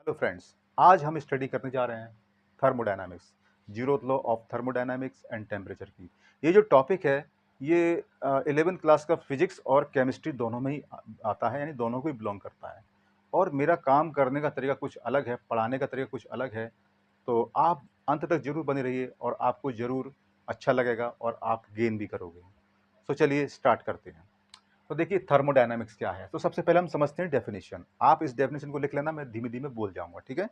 Hello friends, आज हम study करने जा रहे हैं thermodynamics, zeroth law of thermodynamics and temperature की। ये जो टॉपिक है ये 11th क्लास का फिजिक्स और केमिस्ट्री दोनों में ही आता है, यानी दोनों को ही बिलोंग करता है। और मेरा काम करने का तरीका कुछ अलग है, पढ़ाने का तरीका कुछ अलग है, तो आप अंत तक जरूर बने रहिए और आपको ज़रूर अच्छा लगेगा और आप गेन भी करोगे। तो चलिए स्टार्ट करते हैं। तो देखिए थर्मोडायनामिक्स क्या है। तो सबसे पहले हम समझते हैं डेफिनेशन। आप इस डेफिनेशन को लिख लेना, मैं धीमे धीमे बोल जाऊंगा, ठीक है।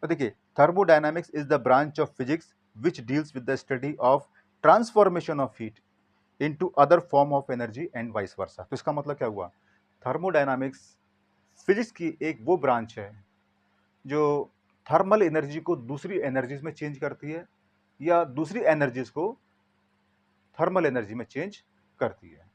तो देखिए thermodynamics is the branch of physics which deals with the study of transformation of heat into other form of energy and vice वर्सा। तो इसका मतलब क्या हुआ, थर्मोडायनामिक्स फिजिक्स की एक वो ब्रांच है जो थर्मल एनर्जी को दूसरी एनर्जीज में चेंज करती है या दूसरी एनर्जीज को थर्मल एनर्जी में चेंज करती है।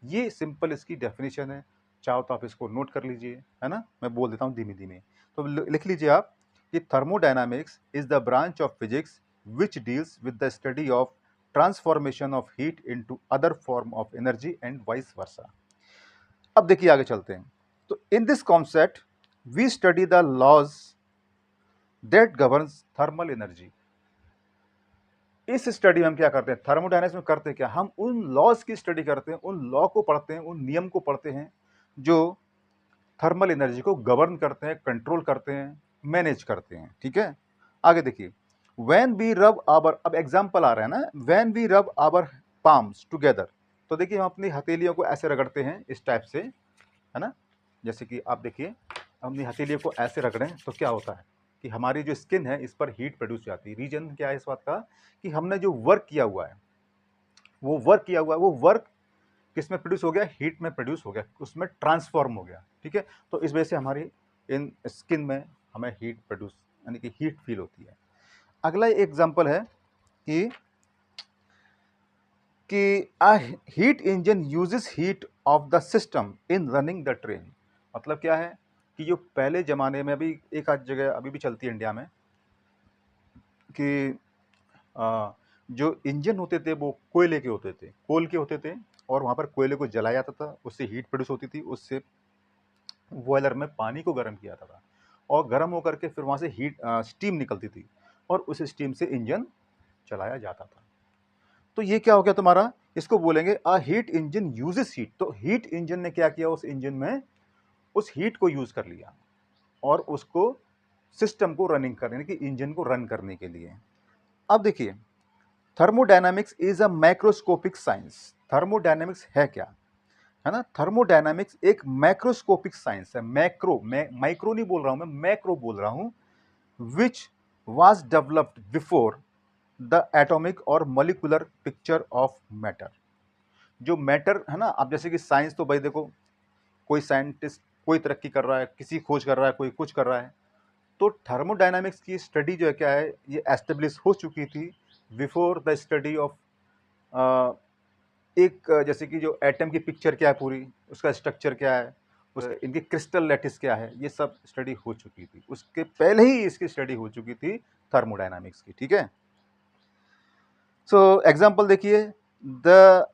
ये सिंपल इसकी डेफिनेशन है। चाहो तो आप इसको नोट कर लीजिए, है ना। मैं बोल देता हूँ धीमे धीमे। तो लिख लीजिए आप कि thermodynamics is the branch of physics which deals with the study of transformation of heat into other form of energy and vice versa. अब देखिए आगे चलते हैं। तो in this concept we study the laws that governs thermal energy. इस study में हम क्या करते हैं, थर्मोडायनामिक्स में करते हैं क्या, हम उन लॉज की स्टडी करते हैं, उन लॉ को पढ़ते हैं, उन नियम को पढ़ते हैं जो थर्मल एनर्जी को गवर्न करते हैं, कंट्रोल करते हैं, मैनेज करते हैं, ठीक है। आगे देखिए, व्हेन वी रब आवर, अब एग्जांपल आ रहा है ना, व्हेन वी रब आवर पाम्स टुगेदर। तो देखिए हम अपनी हथेलियों को ऐसे रगड़ते हैं इस टाइप से, है ना। जैसे कि आप देखिए हम अपनी हथेलियों को ऐसे रगड़ें तो क्या होता है कि हमारी जो स्किन है इस पर हीट प्रोड्यूस जाती है। रीजन क्या है इस बात का कि हमने जो वर्क किया हुआ है, वो वर्क किस में प्रोड्यूस हो गया, हीट में प्रोड्यूस हो गया, उसमें ट्रांसफॉर्म हो गया, ठीक है। तो इस वजह से हमारी इन स्किन में हमें हीट प्रोड्यूस यानी कि हीट फील होती है। अगला एग्जांपल है कि a heat engine uses heat of the system in running the train. मतलब क्या है कि जो पहले ज़माने में, अभी एक आध जगह अभी भी चलती है इंडिया में, कि जो इंजन होते थे वो कोयले के होते थे, कोल के होते थे, और वहाँ पर कोयले को जलाया जाता था, उससे हीट प्रोड्यूस होती थी, उससे बॉयलर में पानी को गर्म किया जाता था और गर्म होकर के फिर वहाँ से स्टीम निकलती थी और उस स्टीम से इंजन चलाया जाता था। तो ये क्या हो गया तुम्हारा, इसको बोलेंगे a heat engine uses heat. तो हीट इंजन ने क्या किया, उस इंजन में उस हीट को यूज कर लिया और उसको सिस्टम को रनिंग करने की, इंजन को रन करने के लिए। अब देखिए thermodynamics is a macroscopic science. Thermodynamics है क्या, है ना। थर्मोडायनामिक्स एक मैक्रोस्कोपिक साइंस है। माइक्रो नहीं बोल रहा हूं मैं, मैक्रो बोल रहा हूं। Which was developed before the atomic और मॉलिक्यूलर पिक्चर ऑफ मैटर। जो मैटर है ना, अब जैसे कि साइंस तो भाई देखो, कोई साइंटिस्ट कोई तरक्की कर रहा है, किसी खोज कर रहा है, कोई कुछ कर रहा है। तो थर्मोडायनामिक्स की स्टडी जो है क्या है, ये एस्टेब्लिश हो चुकी थी बिफोर द स्टडी ऑफ जैसे कि जो एटम की पिक्चर क्या है पूरी, उसका स्ट्रक्चर क्या है, इनकी क्रिस्टल लैटिस क्या है, ये सब स्टडी हो चुकी थी। उसके पहले ही इसकी स्टडी हो चुकी थी थर्मोडायनामिक्स की, ठीक है। सो एग्जांपल देखिए, the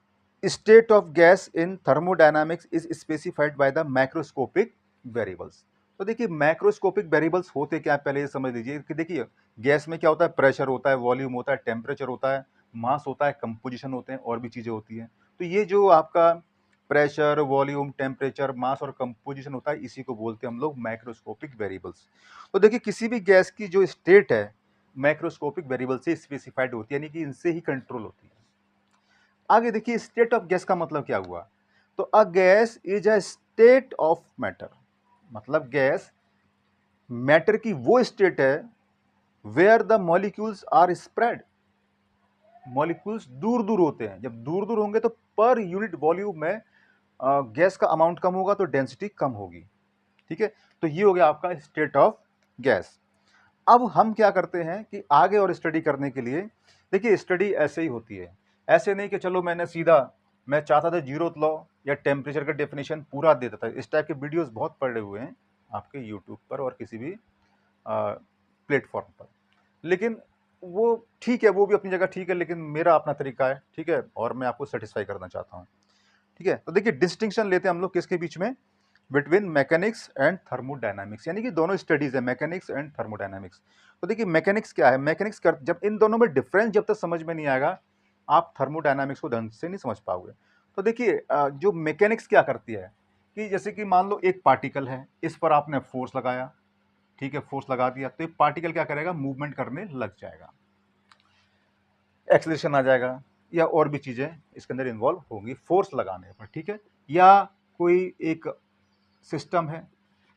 state of gas in thermodynamics is specified by the macroscopic variables. तो देखिए मैक्रोस्कोपिक वेरिएबल्स होते क्या है, पहले ये समझ लीजिए कि देखिए गैस में क्या होता है, प्रेशर होता है, वॉल्यूम होता है, टेम्परेचर होता है, मास होता है, कंपोजिशन होते हैं, और भी चीज़ें होती हैं। तो ये जो आपका प्रेशर, वॉल्यूम, टेम्परेचर, मास और कंपोजिशन होता है, इसी को बोलते हैं हम लोग मैक्रोस्कोपिक वेरिएबल्स। तो देखिए किसी भी गैस की जो स्टेट है मैक्रोस्कोपिक वेरिएबल से स्पेसिफाइड होती है, यानी कि इनसे ही कंट्रोल होती है। आगे देखिए स्टेट ऑफ गैस का मतलब क्या हुआ। तो a gas is a state of matter. मतलब गैस मैटर की वो स्टेट है where the molecules are spread. Molecules दूर दूर होते हैं, जब दूर दूर होंगे तो पर यूनिट वॉल्यूम में गैस का अमाउंट कम होगा तो डेंसिटी कम होगी, ठीक है। तो ये हो गया आपका स्टेट ऑफ गैस। अब हम क्या करते हैं कि आगे और स्टडी करने के लिए, देखिए स्टडी ऐसे ही होती है, ऐसे नहीं कि चलो मैंने सीधा, मैं चाहता था जीरोथ लॉ या टेम्परेचर का डेफिनेशन पूरा दे देता। इस टाइप के वीडियोस बहुत पड़े हुए हैं आपके यूट्यूब पर और किसी भी प्लेटफॉर्म पर, लेकिन वो ठीक है, वो भी अपनी जगह ठीक है, लेकिन मेरा अपना तरीका है, ठीक है, और मैं आपको सेटिस्फाई करना चाहता हूँ, ठीक है। तो देखिए डिस्टिंक्शन लेते हैं हम लोग किसके बीच में, बिटवीन मैकेनिक्स एंड थर्मोडायनामिक्स, यानी कि दोनों स्टडीज है, मैकेनिक्स एंड थर्मोडायनामिक्स। तो देखिए मैकेनिक्स क्या है, मैकेनिक्स कर जब इन दोनों में डिफरेंस जब तक समझ में नहीं आएगा, आप थर्मोडायनामिक्स को ढंग से नहीं समझ पाओगे। तो देखिए जो मैकेनिक्स क्या करती है कि जैसे कि मान लो एक पार्टिकल है, इस पर आपने फोर्स लगाया, ठीक है, फोर्स लगा दिया तो ये पार्टिकल क्या करेगा, मूवमेंट करने लग जाएगा, एक्सेलरेशन आ जाएगा, या और भी चीजें इसके अंदर इन्वॉल्व होंगी फोर्स लगाने पर, ठीक है। या कोई एक सिस्टम है,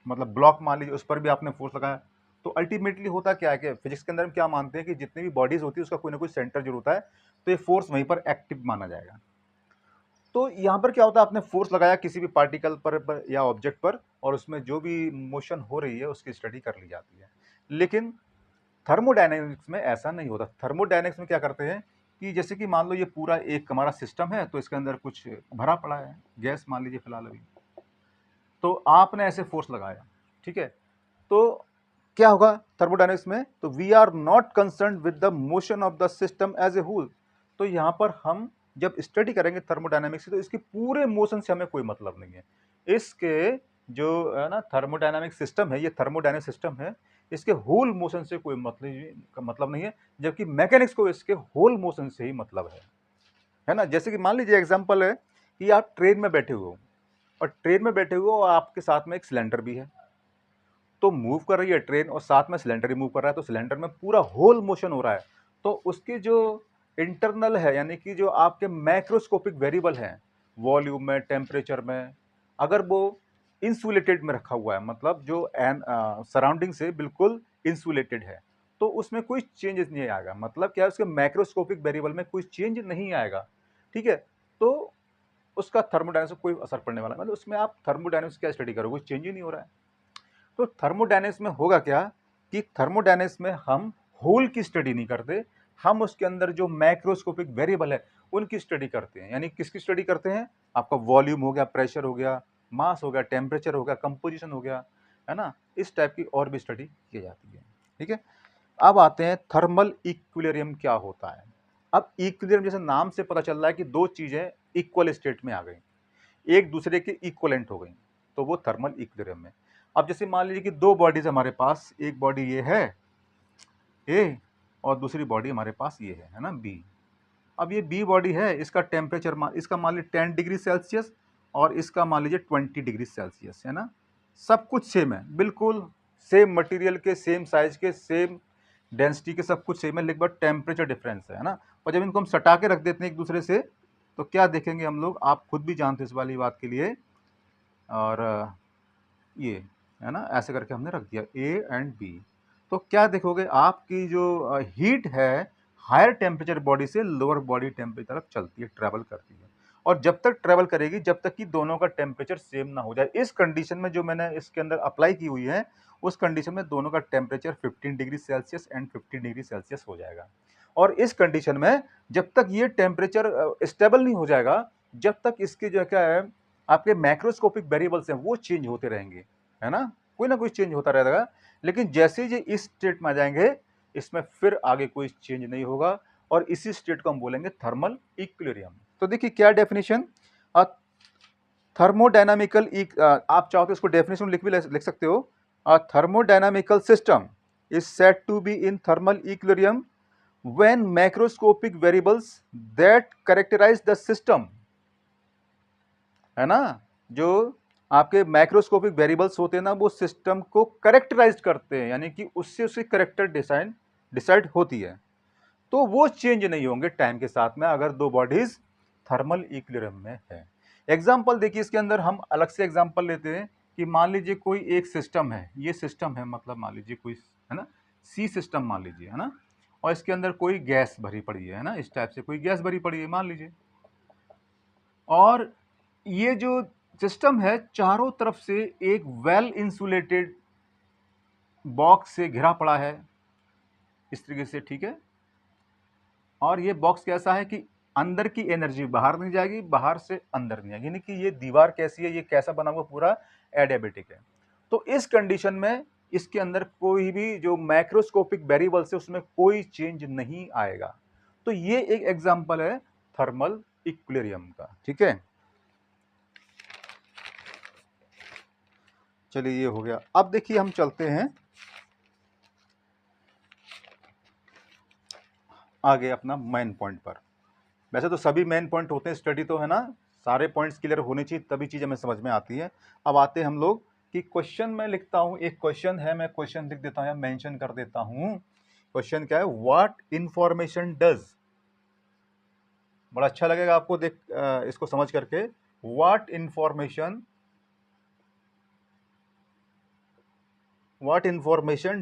मतलब ब्लॉक मान लीजिए, उस पर भी आपने फोर्स लगाया, तो अल्टीमेटली होता क्या है कि फिजिक्स के अंदर हम क्या मानते हैं कि जितनी भी बॉडीज होती है उसका कोई ना कोई सेंटर जरूर होता है, तो ये फोर्स वहीं पर एक्टिव माना जाएगा। तो यहाँ पर क्या होता है, आपने फोर्स लगाया किसी भी पार्टिकल पर या ऑब्जेक्ट पर, और उसमें जो भी मोशन हो रही है उसकी स्टडी कर ली जाती है। लेकिन थर्मोडायनेमिक्स में ऐसा नहीं होता। थर्मोडायनेमिक्स में क्या करते हैं कि जैसे कि मान लो ये पूरा एक हमारा सिस्टम है, तो इसके अंदर कुछ भरा पड़ा है, गैस मान लीजिए फिलहाल अभी, तो आपने ऐसे फोर्स लगाया, ठीक है, तो क्या होगा थर्मोडायनेमिक्स में, तो we are not concern with the motion of the system as a whole. तो यहाँ पर हम जब स्टडी करेंगे थर्मोडायनेमिक्स की, तो इसके पूरे मोशन से हमें कोई मतलब नहीं है। इसके जो है ना थर्मोडायनेमिक सिस्टम है, ये थर्मोडायनेमिक सिस्टम है, इसके होल मोशन से कोई मतलब नहीं है, जबकि मैकेनिक्स को इसके होल मोशन से ही मतलब है ना। जैसे कि मान लीजिए एग्जांपल है कि आप ट्रेन में बैठे हुए हो, और ट्रेन में बैठे हुए हो और आपके साथ में एक सिलेंडर भी है, तो मूव कर रही है ट्रेन और साथ में सिलेंडर ही मूव कर रहा है, तो सिलेंडर में पूरा होल मोशन हो रहा है। तो उसकी जो इंटरनल है, यानी कि जो आपके मैक्रोस्कोपिक वेरिएबल हैं, वॉल्यूम में, टेम्परेचर में, अगर वो इंसुलेटेड में रखा हुआ है, मतलब जो सराउंडिंग से बिल्कुल इंसुलेटेड है, तो उसमें कोई चेंजेस नहीं आएगा। मतलब क्या है, उसके मैक्रोस्कोपिक वेरिएबल में कोई चेंज नहीं आएगा, ठीक है। तो उसका थर्मोडायनेमिक्स कोई असर पड़ने वाला, मतलब उसमें आप थर्मोडायनेमिक्स क्या स्टडी करोगे, कोई चेंज ही नहीं हो रहा है। तो थर्मोडायनेमिक्स में होगा क्या कि थर्मोडायनेमिक्स में हम होल की स्टडी नहीं करते, हम उसके अंदर जो मैक्रोस्कोपिक वेरिएबल है उनकी स्टडी करते हैं। यानी किसकी स्टडी करते हैं, आपका वॉल्यूम हो गया, प्रेशर हो गया, मास हो गया, टेम्परेचर हो गया, कंपोजिशन हो गया, है ना, इस टाइप की और भी स्टडी की जाती है, ठीक है। अब आते हैं थर्मल इक्विलिब्रियम क्या होता है। अब इक्विलिब्रियम जैसे नाम से पता चल रहा है कि दो चीजें इक्वल स्टेट में आ गई, एक दूसरे के इक्वलेंट हो गई, तो वो थर्मल इक्विलिब्रियम में। अब जैसे मान लीजिए कि दो बॉडीज हमारे पास, एक बॉडी ये है ए, और दूसरी बॉडी हमारे पास ये है ना बी। अब ये बी बॉडी है, इसका टेम्परेचर इसका मान लीजिए 10 डिग्री सेल्सियस, और इसका मान लीजिए 20 डिग्री सेल्सियस, है ना। सब कुछ सेम है, बिल्कुल सेम मटेरियल के, सेम साइज के, सेम डेंसिटी के, सब कुछ सेम है, लेकिन बट टेम्परेचर डिफरेंस है ना। और जब इनको हम सटा के रख देते हैं एक दूसरे से, तो क्या देखेंगे हम लोग, आप खुद भी जानते हैं इस वाली बात के लिए, और ये है ना, ऐसे करके हमने रख दिया ए एंड बी, तो क्या देखोगे, आपकी जो हीट है हायर टेम्परेचर बॉडी से लोअर बॉडी टेम्परेचर तरफ चलती है, ट्रैवल करती है, और जब तक ट्रैवल करेगी जब तक कि दोनों का टेम्परेचर सेम ना हो जाए। इस कंडीशन में जो मैंने इसके अंदर अप्लाई की हुई है, उस कंडीशन में दोनों का temperature 15 degree Celsius and 15 degree Celsius हो जाएगा। और इस कंडीशन में जब तक ये टेम्परेचर स्टेबल नहीं हो जाएगा, जब तक इसके जो क्या है, आपके मैक्रोस्कोपिक वेरिएबल्स हैं वो चेंज होते रहेंगे, है ना, कोई ना कोई चेंज होता रहेगा। लेकिन जैसे ही इस स्टेट में आ जाएंगे, इसमें फिर आगे कोई चेंज नहीं होगा, और इसी स्टेट को हम बोलेंगे थर्मल इक्विलिब्रियम। तो देखिए क्या डेफिनेशन, थर्मोडायनामिकल, आप चाहो तो इसको डेफिनेशन लिख सकते हो, thermodynamical system is said to be in thermal equilibrium when macroscopic variables that characterize the system, है ना, जो आपके मैक्रोस्कोपिक वेरिएबल्स होते हैं ना, वो सिस्टम को करेक्टराइज करते हैं, यानी कि उससे उसकी करेक्टर डिसाइड होती है, तो वो चेंज नहीं होंगे टाइम के साथ में अगर दो बॉडीज थर्मल इक्विलिब्रियम में है। एग्जांपल देखिए, इसके अंदर हम अलग से एग्जांपल लेते हैं कि मान लीजिए कोई एक सिस्टम है, ये सिस्टम है, मतलब मान लीजिए कोई, है ना, सी सिस्टम मान लीजिए, है ना, और इसके अंदर कोई गैस भरी पड़ी है ना, इस टाइप से कोई गैस भरी पड़ी है मान लीजिए, और ये जो सिस्टम है चारों तरफ से एक वेल इंसुलेटेड बॉक्स से घिरा पड़ा है, इस तरीके से, ठीक है। और ये बॉक्स कैसा है कि अंदर की एनर्जी बाहर नहीं जाएगी, बाहर से अंदर नहीं आएगी, यानी कि ये दीवार कैसी है, ये कैसा बना हुआ, पूरा एडियाबेटिक है। तो इस कंडीशन में इसके अंदर कोई भी जो मैक्रोस्कोपिक वेरिएबल्स है उसमें कोई चेंज नहीं आएगा। तो ये एक एग्जांपल है थर्मल इक्विलिब्रियम का, ठीक है। चलिए ये हो गया। अब देखिए हम चलते हैं आगे अपना मेन पॉइंट पर। वैसे तो सभी मेन पॉइंट होते हैं, स्टडी तो है ना, सारे पॉइंट्स क्लियर होने चाहिए तभी चीज़ हमें समझ में आती है। अब आते हैं हम लोग कि क्वेश्चन मैं लिखता हूँ, एक क्वेश्चन है, मैं क्वेश्चन लिख देता हूँ या मेंशन कर देता हूँ। क्वेश्चन क्या है, व्हाट इंफॉर्मेशन डज, बड़ा अच्छा लगेगा आपको देख इसको समझ करके। What information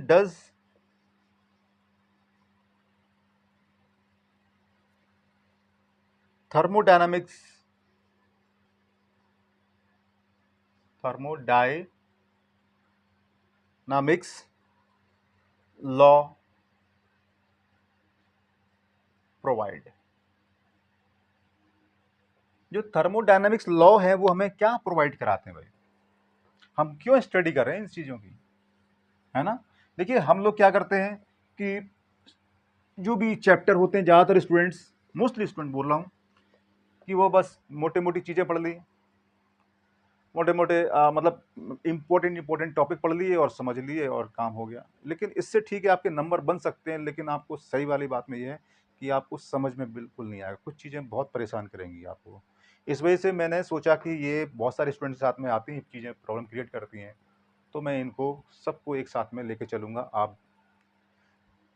does thermodynamics law provide. जो थर्मोडायनामिक्स लॉ है वो हमें क्या प्रोवाइड कराते हैं भाई, हम क्यों स्टडी कर रहे हैं इन चीज़ों की, है ना। देखिए हम लोग क्या करते हैं कि जो भी चैप्टर होते हैं, ज़्यादातर स्टूडेंट्स, मोस्टली स्टूडेंट बोल रहा हूँ, कि वो बस मोटे मोटी चीज़ें पढ़ ली, मोटे मोटे मतलब इंपॉर्टेंट टॉपिक पढ़ लिए और समझ लिए और काम हो गया। लेकिन इससे ठीक है आपके नंबर बन सकते हैं, लेकिन आपको सही वाली बात में ये है कि आपको समझ में बिल्कुल नहीं आएगा, कुछ चीज़ें बहुत परेशान करेंगी आपको। इस वजह से मैंने सोचा कि ये बहुत सारे स्टूडेंट साथ में आती हैं चीज़ें, प्रॉब्लम क्रिएट करती हैं, तो मैं इनको सबको एक साथ में लेके चलूँगा। आप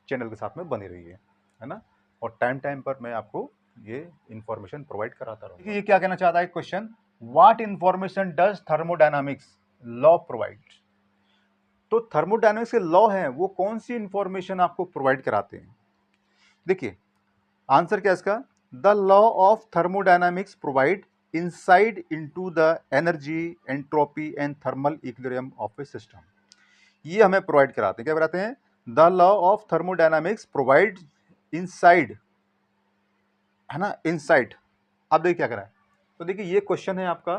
चैनल के साथ में बने रहिए, है ना, और टाइम टाइम पर मैं आपको ये इन्फॉर्मेशन प्रोवाइड कराता रहूँगा। देखिए ये क्या कहना चाहता है question, what information does thermodynamics law provide. तो थर्मोडायनामिक्स के लॉ हैं वो कौन सी इंफॉर्मेशन आपको प्रोवाइड कराते हैं। देखिए आंसर क्या है इसका, the law of thermodynamics provide insight into the energy, entropy and thermal equilibrium of A system. ये हमें प्रोवाइड कराते हैं, क्या कराते हैं, the law of thermodynamics provide inside, है ना, इनसाइट। अब देखिए क्या करा है, तो देखिए ये क्वेश्चन है आपका,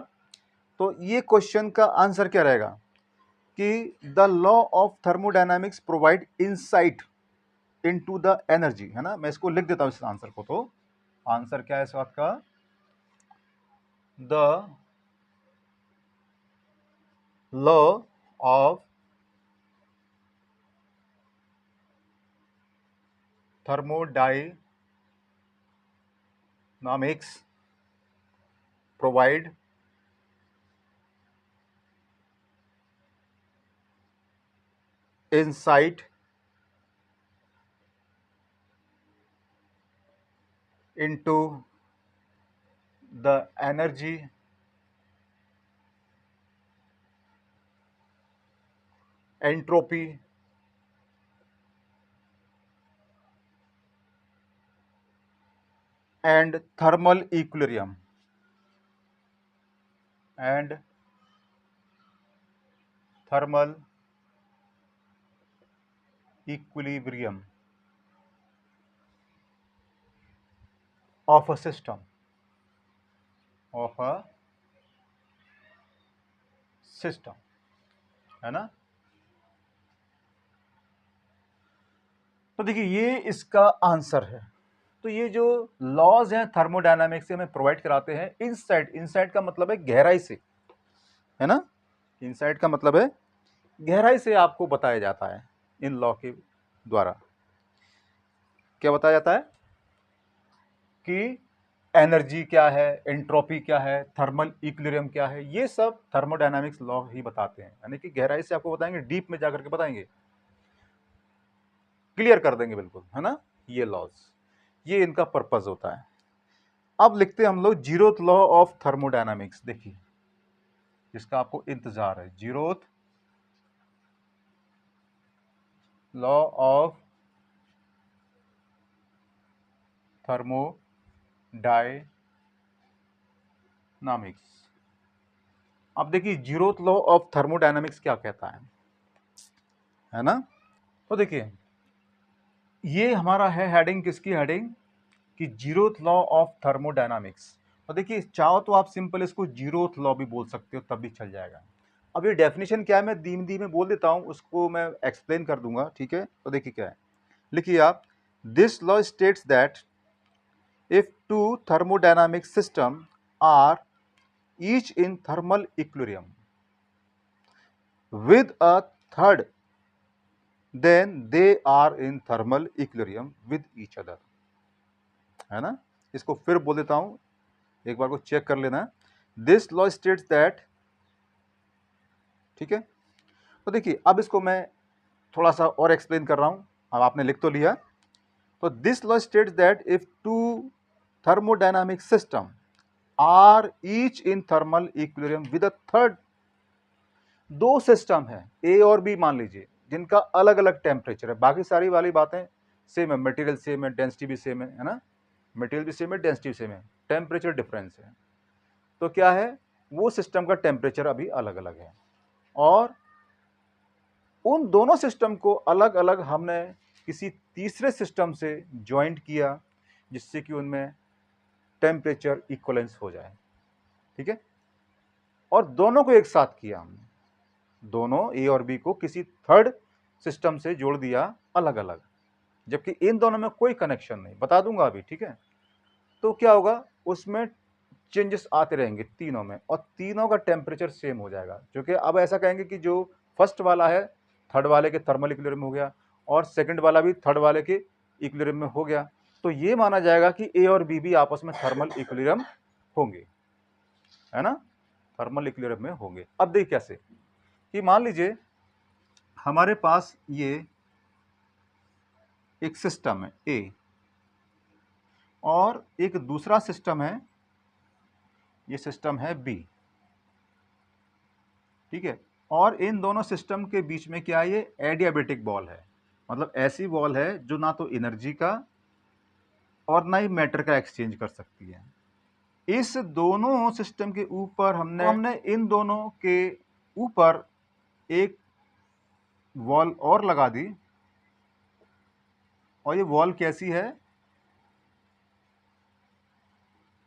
तो ये क्वेश्चन का आंसर क्या रहेगा कि the law of thermodynamics provide insight into the energy, है ना। मैं इसको लिख देता हूं इस आंसर को, तो आंसर क्या है इस बात का, the law of thermodynamics provide insight into the energy, entropy and thermal equilibrium and thermal equilibrium of a system, of a system, है ना। तो देखिए ये इसका आंसर है। तो ये जो लॉज हैं थर्मोडायनामिक्स से हमें प्रोवाइड कराते हैं इनसाइट, इनसाइट का मतलब है गहराई से, है ना, इनसाइट का मतलब है गहराई से आपको बताया जाता है इन लॉ के द्वारा। क्या बताया जाता है कि एनर्जी क्या है, एंट्रोपी क्या है, थर्मल इक्विलिब्रियम क्या है, ये सब थर्मोडायनामिक्स लॉ ही बताते हैं, यानी कि गहराई से आपको बताएंगे, डीप में जाकर के बताएंगे, क्लियर कर देंगे बिल्कुल, है ना। ये लॉज, ये इनका पर्पज होता है। अब लिखते हैं हम लोग जीरोथ लॉ ऑफ थर्मोडायनामिक्स। देखिए जिसका आपको इंतजार है, जीरोथ लॉ ऑफ थर्मोडायनामिक्स। अब देखिए जीरोथ लॉ ऑफ थर्मोडायनामिक्स क्या कहता है ना। तो देखिए ये हमारा है हेडिंग, किसकी हेडिंग, कि जीरोथ लॉ ऑफ थर्मोडायनामिक्स। और देखिए चाहो तो आप सिंपल इसको जीरोथ लॉ भी बोल सकते हो, तब भी चल जाएगा। अब ये डेफिनेशन क्या है, मैं धीमे धीमे बोल देता हूं, उसको मैं एक्सप्लेन कर दूंगा, ठीक है। तो देखिए क्या है, लिखिए आप, this law states that if two thermodynamic system are each in thermal equilibrium, with a third, then they are in thermal equilibrium with each other, है ना। इसको फिर बोल देता हूं, एक बार को चेक कर लेना। दिस लॉ स्टेट्स दैट, ठीक है। तो देखिए अब इसको मैं थोड़ा सा और एक्सप्लेन कर रहा हूं, अब आपने लिख तो लिया। तो this law states that if two thermodynamic system are each in thermal equilibrium with a third, दो सिस्टम है ए और बी मान लीजिए जिनका अलग अलग टेम्परेचर है, बाकी सारी वाली बातें सेम है, मटेरियल सेम है, डेंसिटी भी सेम है ना, मटेरियल भी सेम है, डेंसिटी भी सेम है, टेम्परेचर डिफरेंस है। तो क्या है, वो सिस्टम का टेम्परेचर अभी अलग अलग है, और उन दोनों सिस्टम को अलग अलग हमने किसी तीसरे सिस्टम से ज्वाइंट किया जिससे कि उनमें टेम्परेचर इक्वलेंस हो जाए, ठीक है। और दोनों को एक साथ किया हमने, दोनों ए और बी को किसी थर्ड सिस्टम से जोड़ दिया अलग अलग, जबकि इन दोनों में कोई कनेक्शन नहीं, बता दूंगा अभी, ठीक है। तो क्या होगा, उसमें चेंजेस आते रहेंगे तीनों में, और तीनों का टेम्परेचर सेम हो जाएगा, क्योंकि अब ऐसा कहेंगे कि जो फर्स्ट वाला है थर्ड वाले के थर्मल इक्विलिब्रियम में हो गया, और सेकंड वाला भी थर्ड वाले के इक्विलिब्रियम में हो गया, तो ये माना जाएगा कि ए और बी भी आपस में थर्मल इक्विलिब्रियम होंगे, है ना, थर्मल इक्विलिब्रियम में होंगे। अब देखिए कैसे, कि मान लीजिए हमारे पास ये एक सिस्टम है ए, और एक दूसरा सिस्टम है, ये सिस्टम है बी, ठीक है। और इन दोनों सिस्टम के बीच में क्या है, ये एडियाबेटिक बॉल है, मतलब ऐसी बॉल है जो ना तो एनर्जी का और ना ही मैटर का एक्सचेंज कर सकती है। इस दोनों सिस्टम के ऊपर हमने इन दोनों के ऊपर एक वॉल और लगा दी, और ये वॉल कैसी है,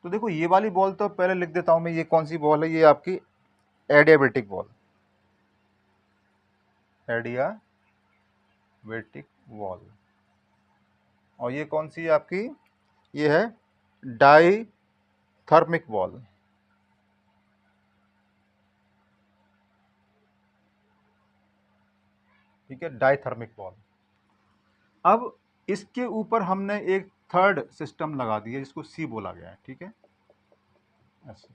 तो देखो ये वाली बॉल तो पहले लिख देता हूं मैं, ये कौन सी बॉल है, ये आपकी एडियाबेटिक बॉल, एडियाबेटिक वॉल। और ये कौन सी है आपकी, ये है डाई थर्मिक वॉल, ठीक है, डाइथर्मिक वॉल। अब इसके ऊपर हमने एक थर्ड सिस्टम लगा दिया जिसको सी बोला गया है, ठीक है, ऐसे।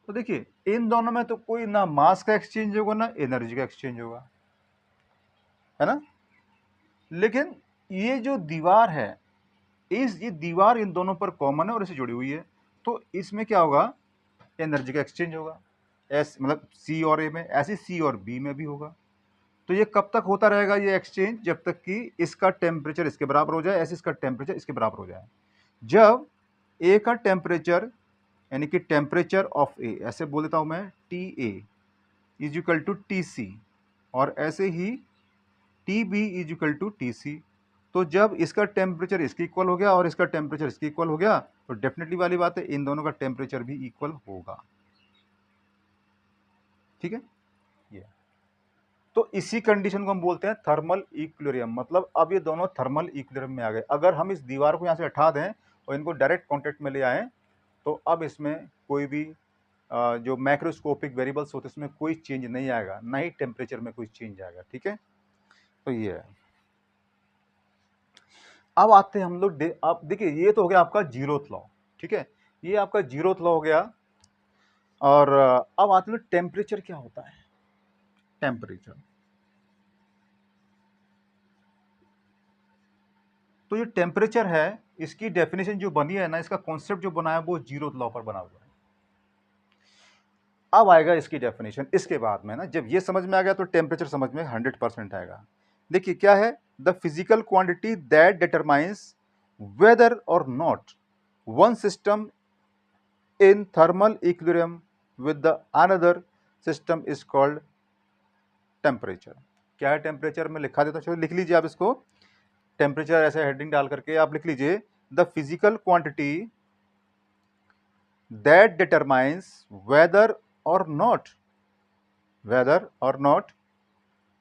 तो देखिए इन दोनों में तो कोई ना मास का एक्सचेंज होगा ना एनर्जी का एक्सचेंज होगा, है ना। लेकिन ये जो दीवार है, ये दीवार इन दोनों पर कॉमन है और इससे जुड़ी हुई है, तो इसमें क्या होगा, एनर्जी का एक्सचेंज होगा, एस मतलब सी और ए में, ऐसे सी और बी में भी होगा। तो ये कब तक होता रहेगा ये एक्सचेंज, जब तक कि इसका टेम्परेचर इसके बराबर हो जाए, ऐसे इसका टेम्परेचर इसके बराबर हो जाए। जब ए का टेम्परेचर यानी कि टेम्परेचर ऑफ ए, ऐसे बोल देता हूं मैं, T A is equal to T C, और ऐसे ही T B is equal to T C. तो जब इसका टेम्परेचर इसके इक्वल हो गया और इसका टेम्परेचर इसके इक्वल हो गया, तो डेफिनेटली वाली बात है इन दोनों का टेम्परेचर भी इक्वल होगा, ठीक है। ये तो इसी कंडीशन को हम बोलते हैं थर्मल इक्विलिब्रियम, मतलब अब ये दोनों थर्मल इक्विलिब्रियम में आ गए। अगर हम इस दीवार को यहाँ से हटा दें और इनको डायरेक्ट कॉन्टेक्ट में ले आएँ, तो अब इसमें कोई भी जो मैक्रोस्कोपिक वेरिएबल्स होते हैं उसमें कोई चेंज नहीं आएगा, ना ही टेम्परेचर में कोई चेंज आएगा, ठीक है। तो ये है। अब आते हैं हम लोग, अब देखिए ये तो हो गया आपका जीरोथ लॉ, ठीक है, ये आपका जीरोथ लॉ हो गया। और अब आते हैं टेम्परेचर क्या होता है, टेम्परेचर। तो ये टेम्परेचर है, इसकी डेफिनेशन जो बनी है ना, इसका कॉन्सेप्ट जो बना है वो जीरोथ लॉ पर बना हुआ है। अब आएगा इसकी डेफिनेशन इसके बाद में ना, जब ये समझ में आ गया तो टेम्परेचर समझ में 100% आएगा। देखिए क्या है, the physical quantity that determines whether or not one system in thermal equilibrium with the another system is called temperature. क्या है टेम्परेचर, में लिखा देता हूं, चलो लिख लीजिए आप इसको, टेम्परेचर ऐसे हेडिंग डाल करके आप लिख लीजिए, the physical quantity that determines weather or not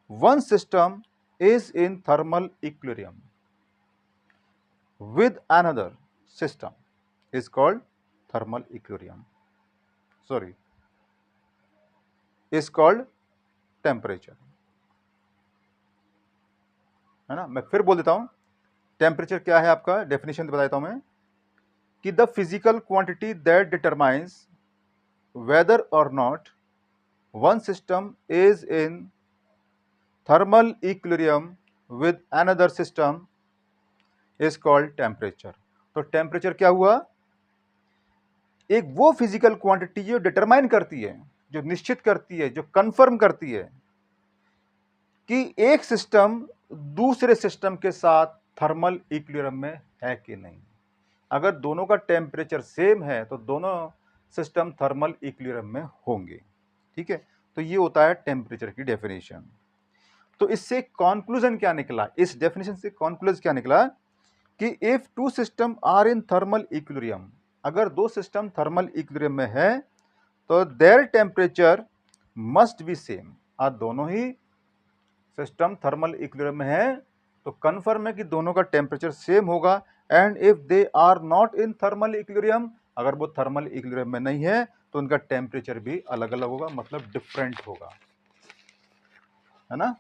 one system is in thermal equilibrium, with another system is called thermal equilibrium. Sorry, is called temperature. है ना, मैं फिर बोल देता हूं, टेम्परेचर क्या है आपका, डेफिनेशन बता देता हूं मैं कि the physical quantity that determines whether or not one system is in thermal equilibrium with another system is called temperature. तो टेम्परेचर क्या हुआ, एक वो फिजिकल क्वांटिटी जो डिटरमाइन करती है, जो निश्चित करती है, जो कंफर्म करती है कि एक सिस्टम दूसरे सिस्टम के साथ थर्मल इक्विलिब्रियम में है कि नहीं। अगर दोनों का टेम्परेचर सेम है तो दोनों सिस्टम थर्मल इक्विलिब्रियम में होंगे। ठीक है, तो ये होता है टेम्परेचर की डेफिनेशन। तो इससे कॉन्क्लूजन क्या निकला, इस डेफिनेशन से कॉन्क्लूजन क्या निकला कि if two system are in thermal equilibrium, अगर दो सिस्टम थर्मल इक्विलिब्रियम में है तो their temperature must be same. आज दोनों ही सिस्टम थर्मल इक्विलिब्रियम में है तो कंफर्म है कि दोनों का टेम्परेचर सेम होगा। And if they are not in thermal equilibrium, अगर वो थर्मल इक्विलिब्रियम में नहीं है तो उनका टेम्परेचर भी अलग अलग होगा, मतलब डिफरेंट होगा, है ना।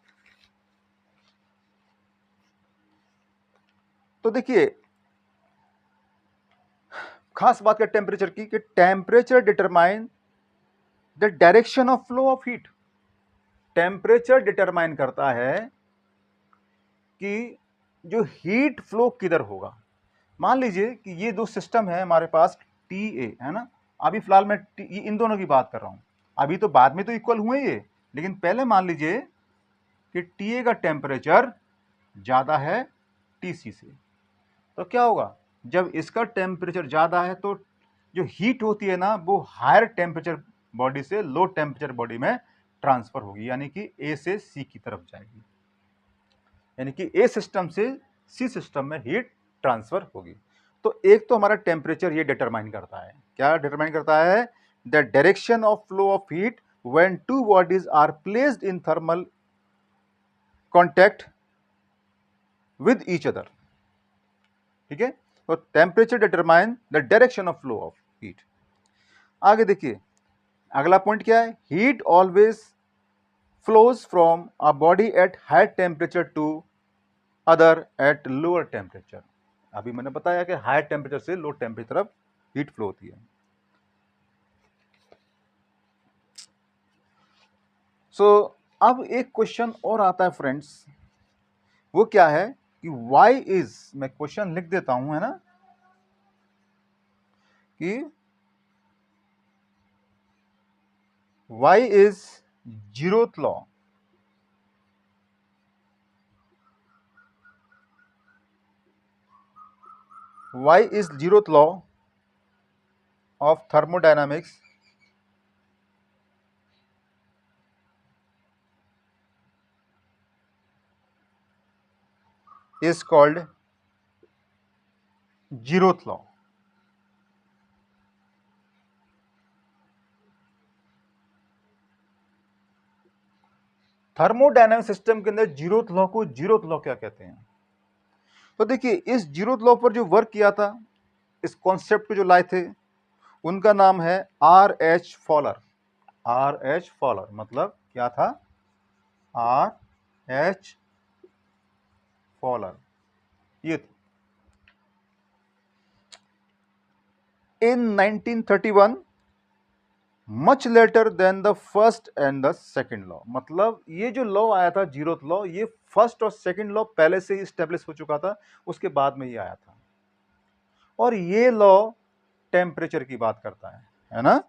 तो देखिए खास बात है टेम्परेचर की कि temperature determine the direction of flow of heat. Temperature determine करता है कि जो हीट फ्लो किधर होगा। मान लीजिए कि ये दो सिस्टम है हमारे पास, टी ए है ना, अभी फिलहाल मैं इन दोनों की बात कर रहा हूं, अभी तो बाद में तो इक्वल हुए ये, लेकिन पहले मान लीजिए कि टी ए का टेम्परेचर ज्यादा है टी सी से, तो क्या होगा, जब इसका टेम्परेचर ज्यादा है तो जो हीट होती है ना वो हायर टेम्परेचर बॉडी से लो टेम्परेचर बॉडी में ट्रांसफर होगी, यानी कि ए से सी की तरफ जाएगी, यानी कि ए सिस्टम से सी सिस्टम में हीट ट्रांसफर होगी। तो एक तो हमारा टेम्परेचर ये डिटरमाइन करता है, क्या डिटरमाइन करता है, the direction of flow of heat when two bodies are placed in thermal contact with each other. ठीक है, तो temperature determine the direction of flow of heat. आगे देखिए अगला पॉइंट क्या है, heat always flows from a body at high temperature to other at lower temperature. अभी मैंने बताया कि हाई टेम्परेचर से लो टेम्परेचर तरफ हीट फ्लो होती है। अब एक क्वेश्चन और आता है फ्रेंड्स, वो क्या है कि वाई इज, मैं क्वेश्चन लिख देता हूं, है ना, कि why is zeroth law why is zeroth law of thermodynamics is called zeroth law? Thermodynamic system के अंदर जीरोथ लॉ को जीरोथ लॉ क्या कहते हैं? तो देखिए इस जीरोथ लॉ पर जो वर्क किया था, इस कॉन्सेप्ट को जो लाए थे, उनका नाम है R H Fowler. R H Fowler मतलब क्या था, आर एच फॉलर ये थे। In 1931 much later than the first and the second law, मतलब ये जो लॉ आया था जीरोथ लॉ, ये फर्स्ट और सेकेंड लॉ पहले से ही स्टेब्लिश हो चुका था, उसके बाद में ये आया था। और ये लॉ टेम्परेचर की बात करता है ना,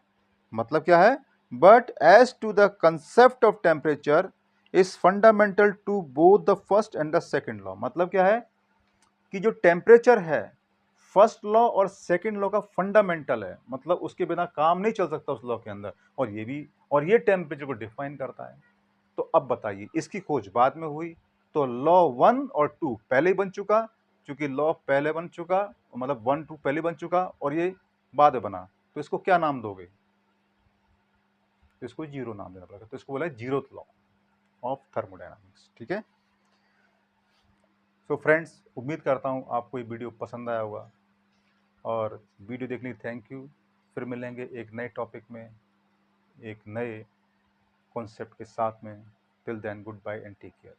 मतलब क्या है, but as to the concept of temperature is fundamental to both the first and the second law. मतलब क्या है कि जो टेम्परेचर है फर्स्ट लॉ और सेकंड लॉ का फंडामेंटल है, मतलब उसके बिना काम नहीं चल सकता उस लॉ के अंदर, और ये भी, और ये टेम्परेचर को डिफाइन करता है। तो अब बताइए इसकी खोज बाद में हुई, तो लॉ 1 और 2 पहले ही बन चुका, क्योंकि लॉ पहले बन चुका, मतलब 1 2 पहले बन चुका और ये बाद में बना, तो इसको क्या नाम दोगे, तो इसको जीरो नाम देना पड़ेगा, तो इसको बोला है जीरोथ लॉ ऑफ थर्मोडायनामिक्स। ठीक है, सो फ्रेंड्स, उम्मीद करता हूँ आपको ये वीडियो पसंद आया होगा, और वीडियो देखने के लिए थैंक यू। फिर मिलेंगे एक नए टॉपिक में, एक नए कॉन्सेप्ट के साथ में। Till then, goodbye and take care.